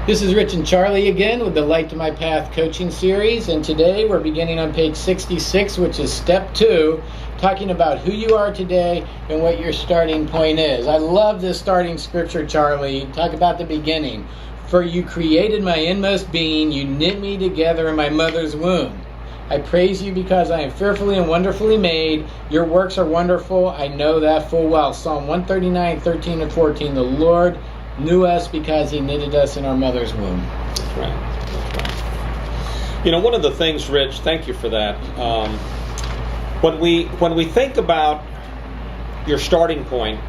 This is Rich and Charlie again with the Light to My Path coaching series, and today we're beginning on page 66, which is step 2, talking about who you are today and what your starting point is. I love this starting scripture, Charlie. Talk about the beginning. For you created my inmost being, you knit me together in my mother's womb. I praise you because I am fearfully and wonderfully made. Your works are wonderful. I know that full well. Psalm 139, 13 and 14. The Lord knew us because he knitted us in our mother's womb. That's right. That's right. You know, one of the things, Rich, thank you for that. When we think about your starting point,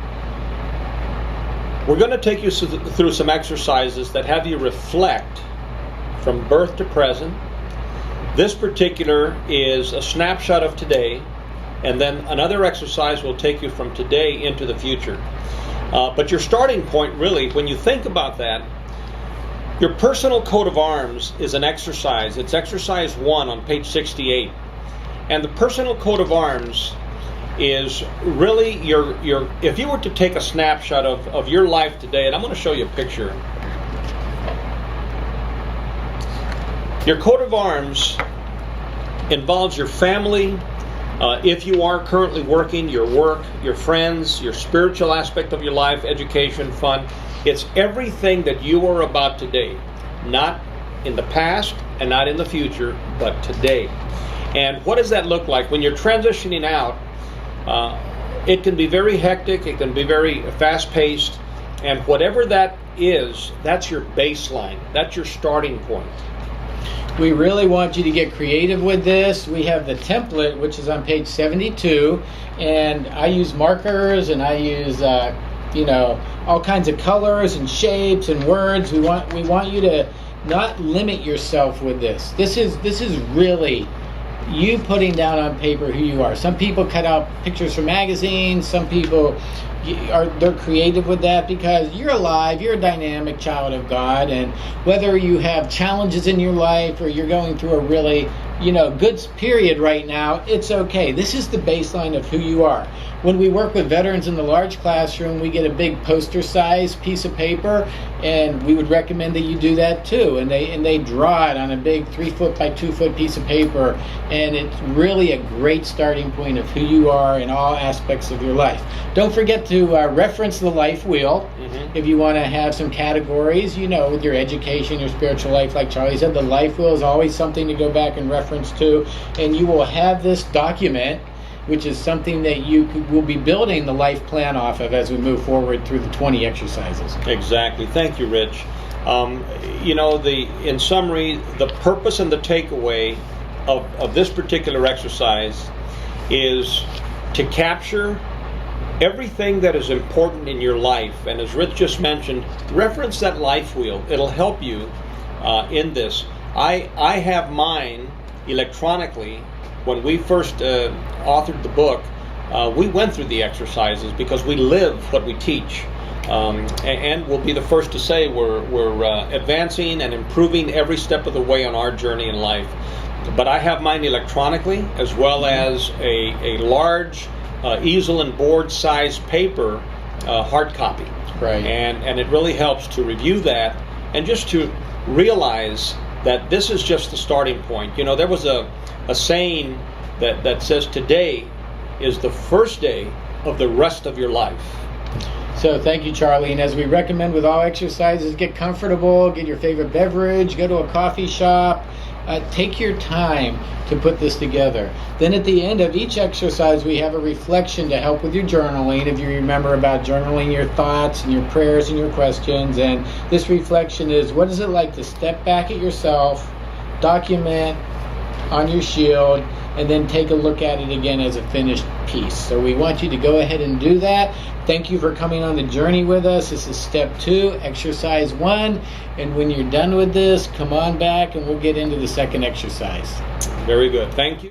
we're going to take you through some exercises that have you reflect from birth to present. This particular is a snapshot of today, and then another exercise will take you from today into the future. But your starting point, really, when you think about that, your personal coat of arms is an exercise. It's exercise 1 on page 68. And the personal coat of arms is really your if you were to take a snapshot of your life today, and I'm going to show you a picture. Your coat of arms involves your family. If you are currently working, your work, your friends, your spiritual aspect of your life, education, fun. It's everything that you are about today. Not in the past and not in the future, but today. And what does that look like? When you're transitioning out, it can be very hectic, it can be very fast-paced, and whatever that is, that's your baseline. That's your starting point. We really want you to get creative with this. We have the template, which is on page 72, and I use markers and I use all kinds of colors and shapes and words. We want you to not limit yourself with this. This is really you putting down on paper who you are. Some people cut out pictures from magazines. Some people they're creative with that because you're alive, you're a dynamic child of God, and whether you have challenges in your life or you're going through a really good period right now, it's okay. This is the baseline of who you are. When we work with veterans in the large classroom, we get a big poster size piece of paper, and we would recommend that you do that too. And they draw it on a big 3-foot by 2-foot piece of paper, and it's really a great starting point of who you are in all aspects of your life. Don't forget to reference the life wheel. Mm-hmm. If you want to have some categories, with your education, your spiritual life, like Charlie said, the life wheel is always something to go back and reference to, and you will have this document, which is something that you will be building the life plan off of as we move forward through the 20 exercises. Exactly. Thank you, Rich. In summary, the purpose and the takeaway of this particular exercise is to capture everything that is important in your life. And as Rich just mentioned, reference that life wheel. It'll help you in this. I have mine electronically. When we first authored the book, we went through the exercises because we live what we teach. And we'll be the first to say we're advancing and improving every step of the way on our journey in life. But I have mine electronically as well as a large easel and board size paper hard copy. Right. And it really helps to review that and just to realize that this is just the starting point. There was a saying that says today is the first day of the rest of your life. So thank you, Charlie. And as we recommend with all exercises, get comfortable, get your favorite beverage, go to a coffee shop. Take your time to put this together. Then at the end of each exercise, we have a reflection to help with your journaling. If you remember about journaling your thoughts and your prayers and your questions. And this reflection is, what is it like to step back at yourself, document on your shield, and then take a look at it again as a finished piece. So we want you to go ahead and do that. Thank you for coming on the journey with us. This is step 2, exercise 1. And when you're done with this, come on back and we'll get into the second exercise. Very good. Thank you.